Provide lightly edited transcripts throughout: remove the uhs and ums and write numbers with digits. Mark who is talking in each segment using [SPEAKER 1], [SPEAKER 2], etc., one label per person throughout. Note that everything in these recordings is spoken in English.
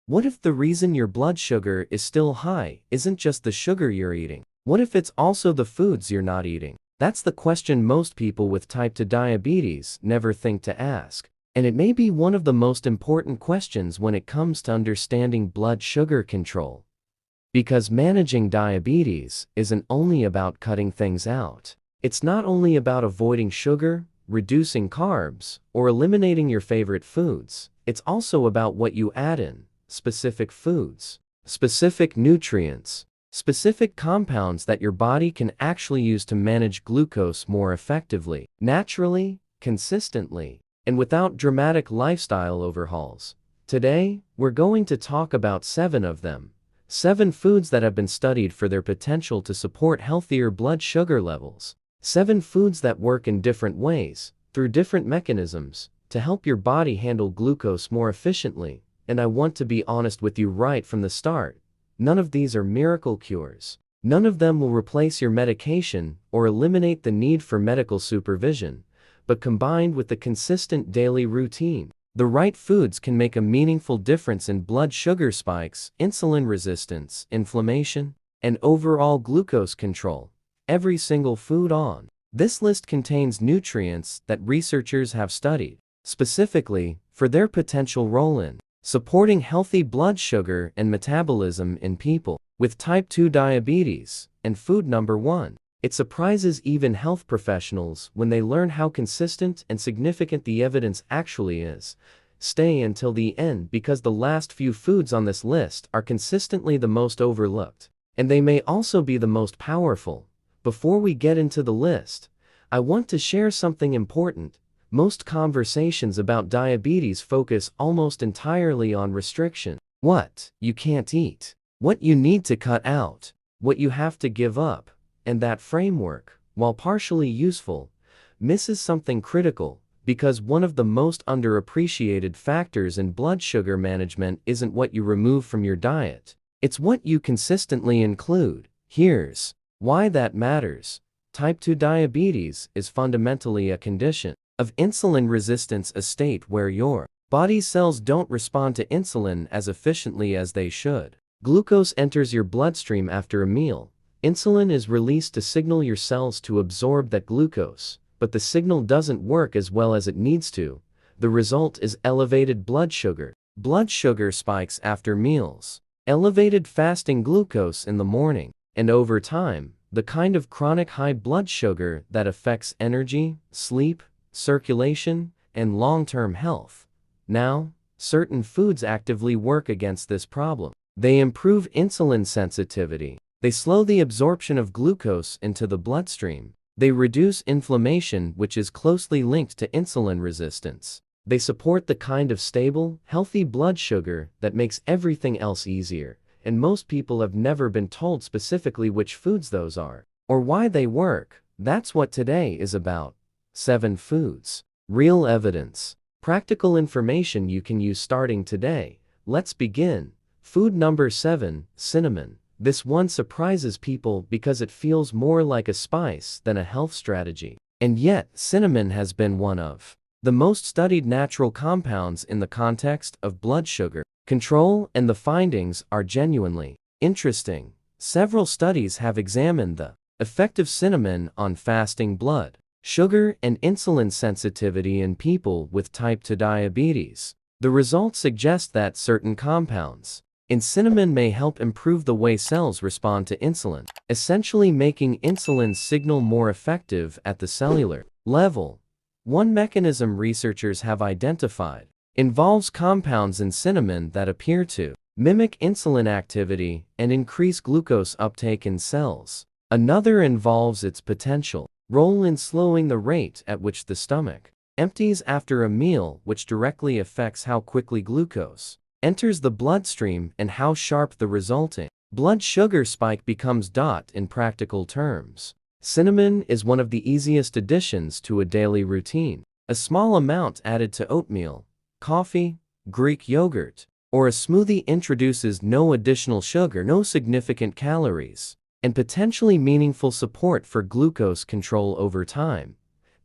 [SPEAKER 1] What if the reason your blood sugar is still high isn't just the sugar you're eating? What if it's also the foods you're not eating? That's the question most people with type 2 diabetes never think to ask. And it may be one of the most important questions when it comes to understanding blood sugar control. Because managing diabetes isn't only about cutting things out. It's not only about avoiding sugar, reducing carbs, or eliminating your favorite foods. It's also about what you add in, specific foods, specific nutrients, specific compounds that your body can actually use to manage glucose more effectively, naturally, consistently, and without dramatic lifestyle overhauls. Today, we're going to talk about 7 of them. 7 foods that have been studied for their potential to support healthier blood sugar levels. 7 foods that work in different ways, through different mechanisms, to help your body handle glucose more efficiently. And I want to be honest with you right from the start. None of these are miracle cures. None of them will replace your medication or eliminate the need for medical supervision. But combined with the consistent daily routine, the right foods can make a meaningful difference in blood sugar spikes, insulin resistance, inflammation, and overall glucose control. Every single food on this list contains nutrients that researchers have studied, specifically for their potential role in supporting healthy blood sugar and metabolism in people with type 2 diabetes. And food number 1. It surprises even health professionals when they learn how consistent and significant the evidence actually is. Stay until the end because the last few foods on this list are consistently the most overlooked, and they may also be the most powerful. Before we get into the list, I want to share something important. Most conversations about diabetes focus almost entirely on restriction. What you can't eat, what you need to cut out, what you have to give up. And that framework, while partially useful, misses something critical, because one of the most underappreciated factors in blood sugar management isn't what you remove from your diet. It's what you consistently include. Here's why that matters. Type 2 diabetes is fundamentally a condition of insulin resistance, a state where your body's cells don't respond to insulin as efficiently as they should. Glucose enters your bloodstream after a meal. Insulin is released to signal your cells to absorb that glucose, but the signal doesn't work as well as it needs to. The result is elevated blood sugar. Blood sugar spikes after meals, elevated fasting glucose in the morning, and over time, the kind of chronic high blood sugar that affects energy, sleep, circulation, and long-term health. Now, certain foods actively work against this problem. They improve insulin sensitivity. They slow the absorption of glucose into the bloodstream. They reduce inflammation, which is closely linked to insulin resistance. They support the kind of stable, healthy blood sugar that makes everything else easier. And most people have never been told specifically which foods those are, or why they work. That's what today is about. 7 foods. Real evidence. Practical information you can use starting today. Let's begin. Food number 7, cinnamon. This one surprises people because it feels more like a spice than a health strategy. And yet, cinnamon has been one of the most studied natural compounds in the context of blood sugar control, and the findings are genuinely interesting. Several studies have examined the effect of cinnamon on fasting blood sugar and insulin sensitivity in people with type 2 diabetes. The results suggest that certain compounds in cinnamon may help improve the way cells respond to insulin, essentially making insulin's signal more effective at the cellular level. One mechanism researchers have identified involves compounds in cinnamon that appear to mimic insulin activity and increase glucose uptake in cells. Another involves its potential role in slowing the rate at which the stomach empties after a meal, which directly affects how quickly glucose enters the bloodstream and how sharp the resulting blood sugar spike becomes. In practical terms, cinnamon is one of the easiest additions to a daily routine. A small amount added to oatmeal, coffee, Greek yogurt, or a smoothie introduces no additional sugar, no significant calories, and potentially meaningful support for glucose control over time.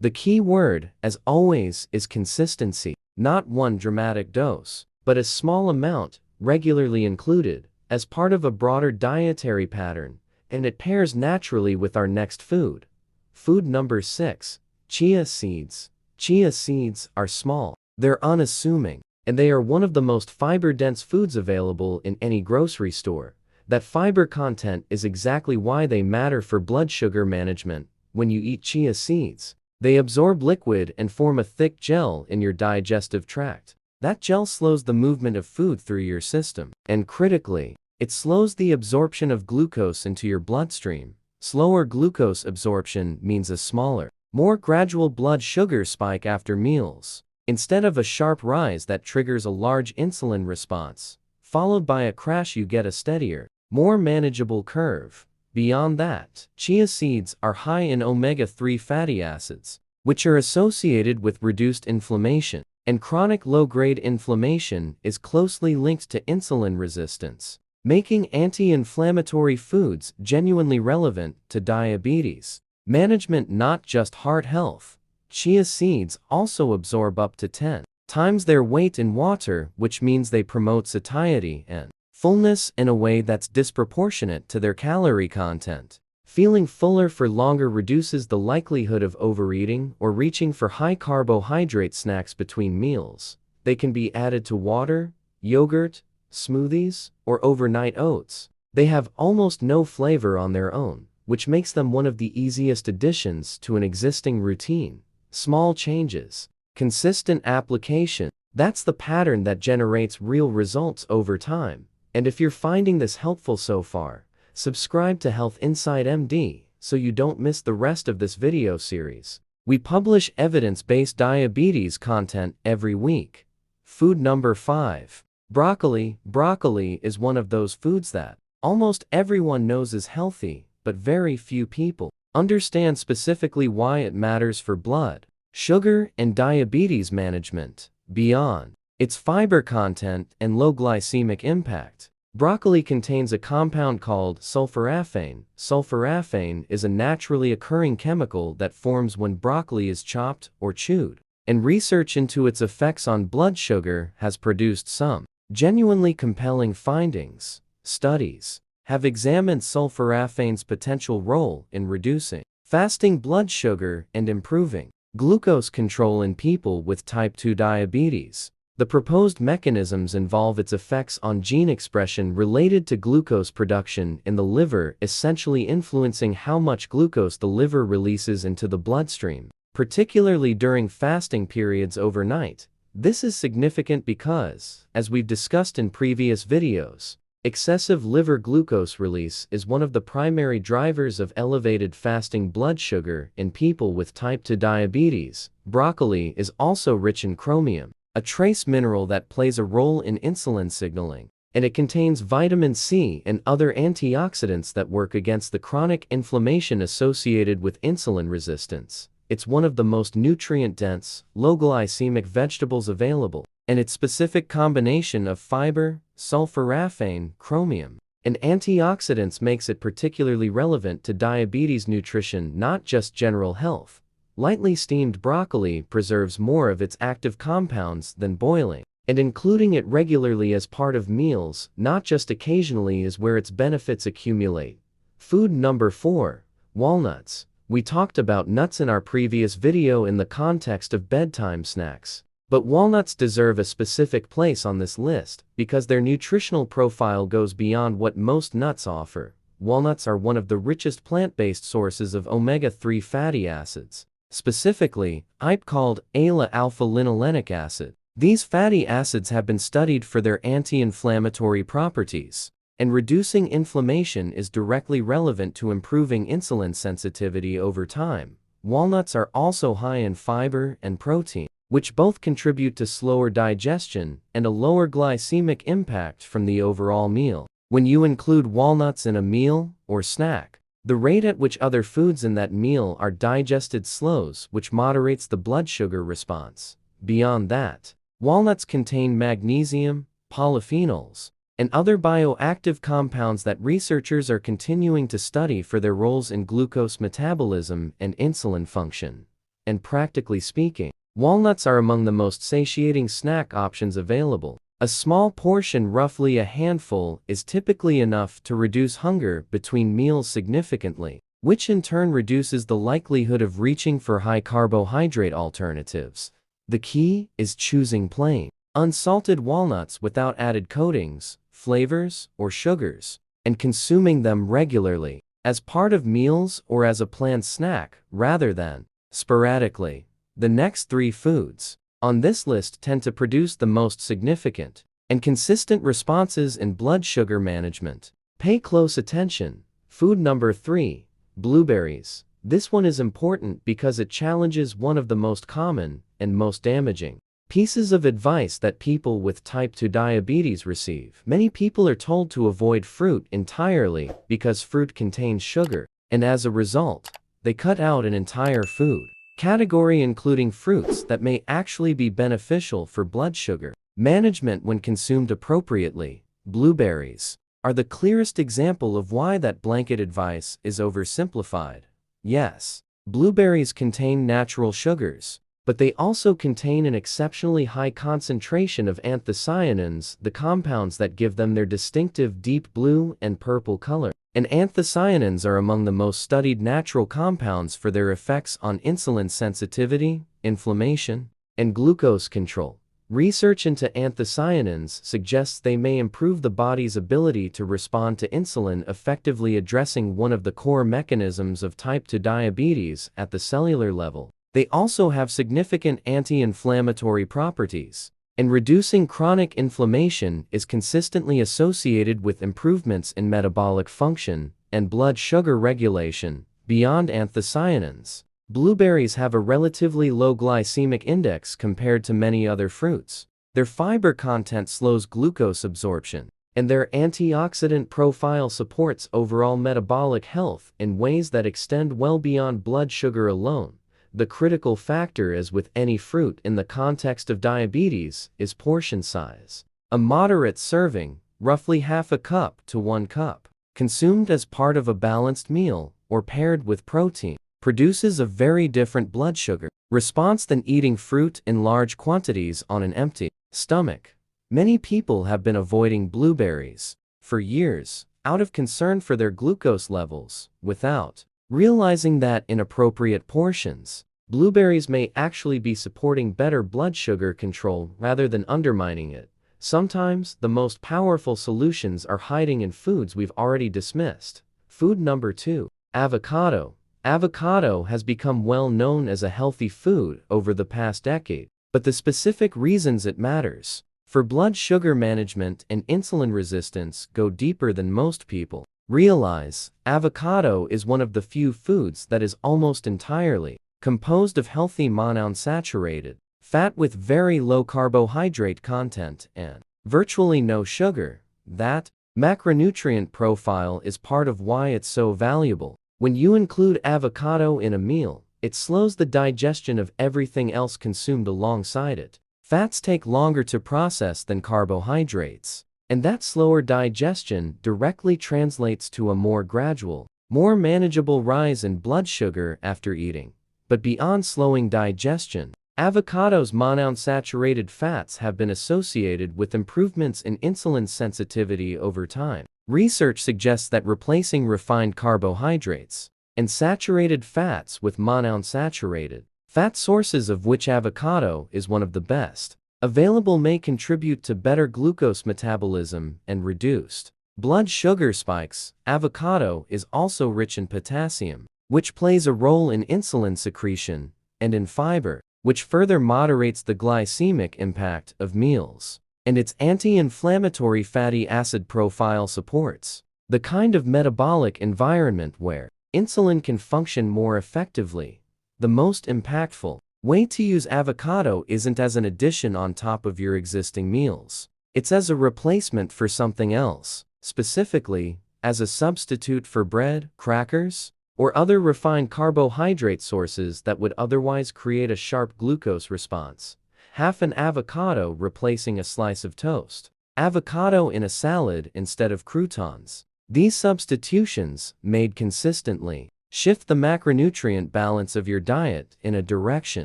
[SPEAKER 1] The key word, as always, is consistency. Not one dramatic dose, but a small amount, regularly included, as part of a broader dietary pattern, and it pairs naturally with our next food. Food number 6. Chia seeds. Chia seeds are small, they're unassuming, and they are one of the most fiber-dense foods available in any grocery store. That fiber content is exactly why they matter for blood sugar management. When you eat chia seeds, they absorb liquid and form a thick gel in your digestive tract. That gel slows the movement of food through your system, and critically, it slows the absorption of glucose into your bloodstream. Slower glucose absorption means a smaller, more gradual blood sugar spike after meals, instead of a sharp rise that triggers a large insulin response, followed by a crash. You get a steadier, more manageable curve. Beyond that, chia seeds are high in omega-3 fatty acids, which are associated with reduced inflammation, and chronic low-grade inflammation is closely linked to insulin resistance, making anti-inflammatory foods genuinely relevant to diabetes management, not just heart health. Chia seeds also absorb up to 10 times their weight in water, which means they promote satiety and fullness in a way that's disproportionate to their calorie content. Feeling fuller for longer reduces the likelihood of overeating or reaching for high carbohydrate snacks between meals. They can be added to water, yogurt, smoothies, or overnight oats. They have almost no flavor on their own, which makes them one of the easiest additions to an existing routine. Small changes, consistent application, that's the pattern that generates real results over time. And if you're finding this helpful so far, subscribe to Health Insight MD so you don't miss the rest of this video series. We publish evidence-based diabetes content every week. Food number 5. Broccoli. Broccoli is one of those foods that almost everyone knows is healthy, but very few people understand specifically why it matters for blood, sugar, and diabetes management. Beyond its fiber content and low glycemic impact, broccoli contains a compound called sulforaphane. Sulforaphane is a naturally occurring chemical that forms when broccoli is chopped or chewed, and research into its effects on blood sugar has produced some genuinely compelling findings. Studies have examined sulforaphane's potential role in reducing fasting blood sugar and improving glucose control in people with type 2 diabetes. The proposed mechanisms involve its effects on gene expression related to glucose production in the liver, essentially influencing how much glucose the liver releases into the bloodstream, particularly during fasting periods overnight. This is significant because, as we've discussed in previous videos, excessive liver glucose release is one of the primary drivers of elevated fasting blood sugar in people with type 2 diabetes. Broccoli is also rich in chromium, a trace mineral that plays a role in insulin signaling, and it contains vitamin C and other antioxidants that work against the chronic inflammation associated with insulin resistance. It's one of the most nutrient-dense, low-glycemic vegetables available, and its specific combination of fiber, sulforaphane, chromium, and antioxidants makes it particularly relevant to diabetes nutrition, not just general health. Lightly steamed broccoli preserves more of its active compounds than boiling, and including it regularly as part of meals, not just occasionally, is where its benefits accumulate. Food number 4. Walnuts. We talked about nuts in our previous video in the context of bedtime snacks, but walnuts deserve a specific place on this list because their nutritional profile goes beyond what most nuts offer. Walnuts are one of the richest plant-based sources of omega-3 fatty acids, specifically, called alpha-linolenic acid. These fatty acids have been studied for their anti-inflammatory properties, and reducing inflammation is directly relevant to improving insulin sensitivity over time. Walnuts are also high in fiber and protein, which both contribute to slower digestion and a lower glycemic impact from the overall meal. When you include walnuts in a meal or snack, the rate at which other foods in that meal are digested slows, which moderates the blood sugar response. Beyond that, walnuts contain magnesium, polyphenols, and other bioactive compounds that researchers are continuing to study for their roles in glucose metabolism and insulin function. And practically speaking, walnuts are among the most satiating snack options available. A small portion, roughly a handful, is typically enough to reduce hunger between meals significantly, which in turn reduces the likelihood of reaching for high carbohydrate alternatives. The key is choosing plain, unsalted walnuts without added coatings, flavors, or sugars, and consuming them regularly, as part of meals or as a planned snack, rather than sporadically. The next three foods on this list tend to produce the most significant and consistent responses in blood sugar management. Pay close attention. Food number 3, blueberries. This one is important because it challenges one of the most common and most damaging pieces of advice that people with type 2 diabetes receive. Many people are told to avoid fruit entirely because fruit contains sugar, and as a result, they cut out an entire food category including fruits that may actually be beneficial for blood sugar management when consumed appropriately. Blueberries are the clearest example of why that blanket advice is oversimplified. Yes, blueberries contain natural sugars, but they also contain an exceptionally high concentration of anthocyanins, the compounds that give them their distinctive deep blue and purple color. And anthocyanins are among the most studied natural compounds for their effects on insulin sensitivity, inflammation, and glucose control. Research into anthocyanins suggests they may improve the body's ability to respond to insulin, effectively addressing one of the core mechanisms of type 2 diabetes at the cellular level. They also have significant anti-inflammatory properties, and reducing chronic inflammation is consistently associated with improvements in metabolic function and blood sugar regulation. Beyond anthocyanins, blueberries have a relatively low glycemic index compared to many other fruits. Their fiber content slows glucose absorption, and their antioxidant profile supports overall metabolic health in ways that extend well beyond blood sugar alone. The critical factor, as with any fruit in the context of diabetes, is portion size. A moderate serving, roughly half a cup to 1 cup, consumed as part of a balanced meal or paired with protein, produces a very different blood sugar response than eating fruit in large quantities on an empty stomach. Many people have been avoiding blueberries for years out of concern for their glucose levels, without realizing that in appropriate portions, blueberries may actually be supporting better blood sugar control rather than undermining it. Sometimes, the most powerful solutions are hiding in foods we've already dismissed. Food number 2, avocado. Avocado has become well known as a healthy food over the past decade, but the specific reasons it matters for blood sugar management and insulin resistance go deeper than most people realize. Avocado is one of the few foods that is almost entirely composed of healthy monounsaturated fat with very low carbohydrate content and virtually no sugar. That macronutrient profile is part of why it's so valuable. When you include avocado in a meal, it slows the digestion of everything else consumed alongside it. Fats take longer to process than carbohydrates, and that slower digestion directly translates to a more gradual, more manageable rise in blood sugar after eating. But beyond slowing digestion, avocado's monounsaturated fats have been associated with improvements in insulin sensitivity over time. Research suggests that replacing refined carbohydrates and saturated fats with monounsaturated fat sources, of which avocado is one of the best available, may contribute to better glucose metabolism and reduced blood sugar spikes. Avocado is also rich in potassium, which plays a role in insulin secretion, and in fiber, which further moderates the glycemic impact of meals. And its anti-inflammatory fatty acid profile supports the kind of metabolic environment where insulin can function more effectively. The most impactful way to use avocado isn't as an addition on top of your existing meals. It's as a replacement for something else, specifically, as a substitute for bread, crackers, or other refined carbohydrate sources that would otherwise create a sharp glucose response. Half an avocado replacing a slice of toast. Avocado in a salad instead of croutons. These substitutions, made consistently, shift the macronutrient balance of your diet in a direction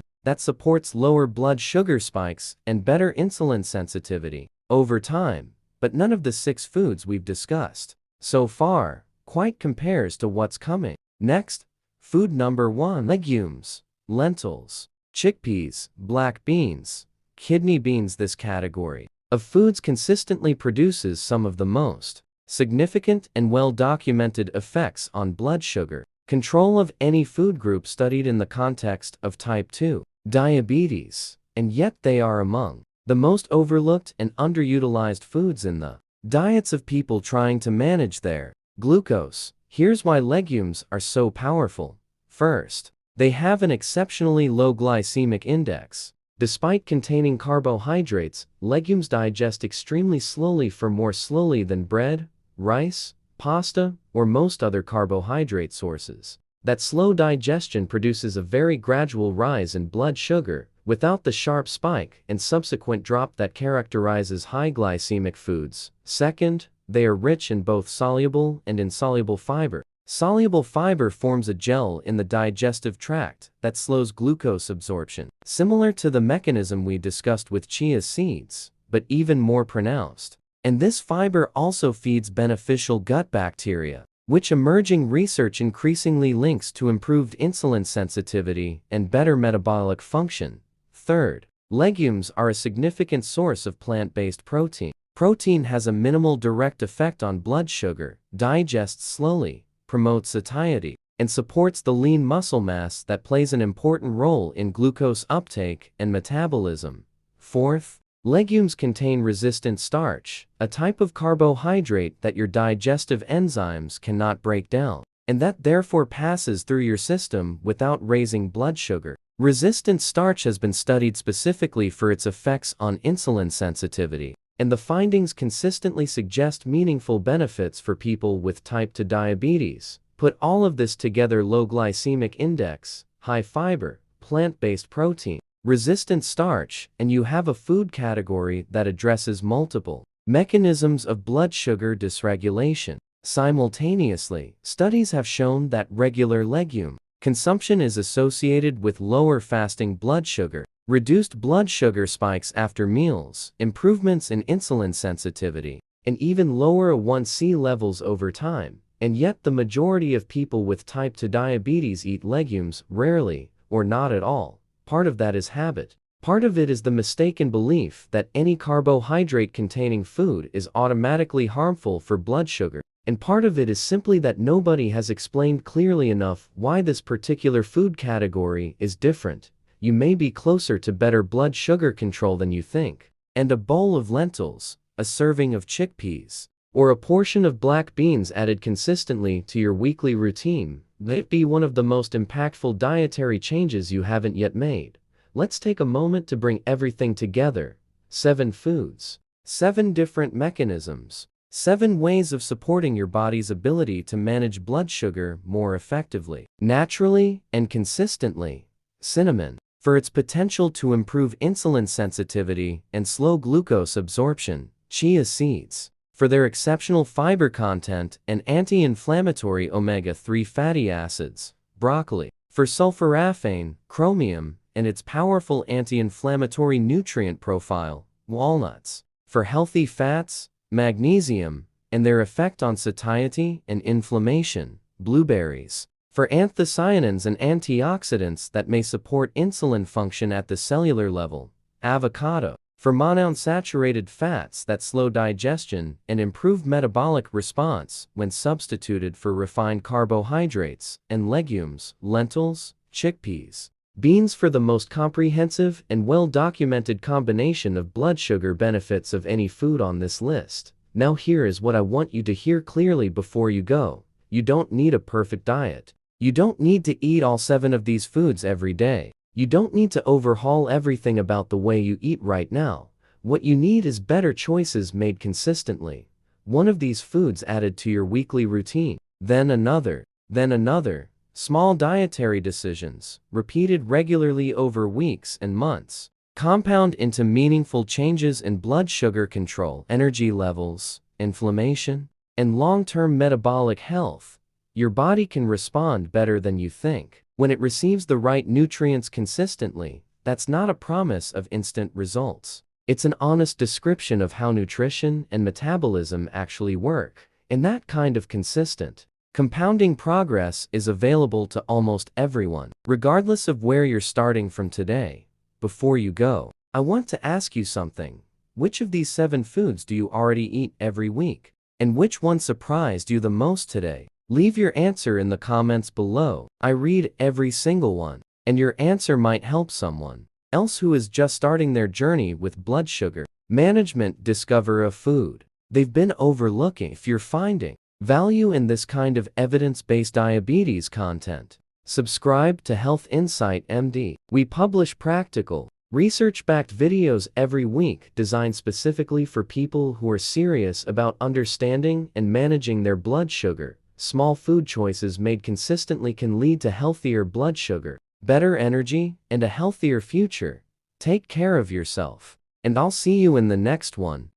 [SPEAKER 1] that supports lower blood sugar spikes and better insulin sensitivity. over time, but none of the 6 foods we've discussed so far quite compares to what's coming. Next, food number 1: legumes, lentils, chickpeas, black beans, kidney beans. This category of foods consistently produces some of the most significant and well-documented effects on blood sugar control of any food group studied in the context of type 2 diabetes, and yet they are among the most overlooked and underutilized foods in the diets of people trying to manage their glucose. Here's why legumes are so powerful. First, they have an exceptionally low glycemic index. Despite containing carbohydrates, legumes digest extremely slowly, far more slowly than bread, rice, pasta, or most other carbohydrate sources. That slow digestion produces a very gradual rise in blood sugar, without the sharp spike and subsequent drop that characterizes high glycemic foods. Second, they are rich in both soluble and insoluble fiber. Soluble fiber forms a gel in the digestive tract that slows glucose absorption, similar to the mechanism we discussed with chia seeds, but even more pronounced. And this fiber also feeds beneficial gut bacteria, which emerging research increasingly links to improved insulin sensitivity and better metabolic function. Third, legumes are a significant source of plant-based protein. Protein has a minimal direct effect on blood sugar, digests slowly, promotes satiety, and supports the lean muscle mass that plays an important role in glucose uptake and metabolism. Fourth, legumes contain resistant starch, a type of carbohydrate that your digestive enzymes cannot break down, and that therefore passes through your system without raising blood sugar. Resistant starch has been studied specifically for its effects on insulin sensitivity, and the findings consistently suggest meaningful benefits for people with type 2 diabetes. Put all of this together: low glycemic index, high fiber, plant-based protein, resistant starch, and you have a food category that addresses multiple mechanisms of blood sugar dysregulation. Simultaneously, studies have shown that regular legume consumption is associated with lower fasting blood sugar, reduced blood sugar spikes after meals, improvements in insulin sensitivity, and even lower A1C levels over time. And yet the majority of people with type 2 diabetes eat legumes rarely or not at all. Part of that is habit. Part of it is the mistaken belief that any carbohydrate-containing food is automatically harmful for blood sugar. And part of it is simply that nobody has explained clearly enough why this particular food category is different. You may be closer to better blood sugar control than you think. And a bowl of lentils, a serving of chickpeas, or a portion of black beans added consistently to your weekly routine may be one of the most impactful dietary changes you haven't yet made. Let's take a moment to bring everything together. 7 foods, 7 different mechanisms, 7 ways of supporting your body's ability to manage blood sugar more effectively, naturally, and consistently. Cinnamon, for its potential to improve insulin sensitivity and slow glucose absorption. Chia seeds, for their exceptional fiber content and anti-inflammatory omega-3 fatty acids. Broccoli, for sulforaphane, chromium, and its powerful anti-inflammatory nutrient profile. Walnuts, for healthy fats, magnesium, and their effect on satiety and inflammation. Blueberries, for anthocyanins and antioxidants that may support insulin function at the cellular level. Avocado, for monounsaturated fats that slow digestion and improve metabolic response when substituted for refined carbohydrates. And legumes, lentils, chickpeas, beans, for the most comprehensive and well-documented combination of blood sugar benefits of any food on this list. Now here is what I want you to hear clearly before you go. You don't need a perfect diet. You don't need to eat all 7 of these foods every day. You don't need to overhaul everything about the way you eat right now. What you need is better choices made consistently. One of these foods added to your weekly routine, then another, then another. Small dietary decisions, repeated regularly over weeks and months, compound into meaningful changes in blood sugar control, energy levels, inflammation, and long-term metabolic health. Your body can respond better than you think when it receives the right nutrients consistently. That's not a promise of instant results. It's an honest description of how nutrition and metabolism actually work, and that kind of consistent, compounding progress is available to almost everyone, regardless of where you're starting from today. Before you go, I want to ask you something. Which of these 7 foods do you already eat every week? And which one surprised you the most today? Leave your answer in the comments below. I read every single one, and your answer might help someone else who is just starting their journey with blood sugar management. Discover a food they've been overlooking. If you're finding value in this kind of evidence-based diabetes content, subscribe to Health Insight MD. We publish practical, research-backed videos every week designed specifically for people who are serious about understanding and managing their blood sugar. Small food choices made consistently can lead to healthier blood sugar, better energy, and a healthier future. Take care of yourself, and I'll see you in the next one.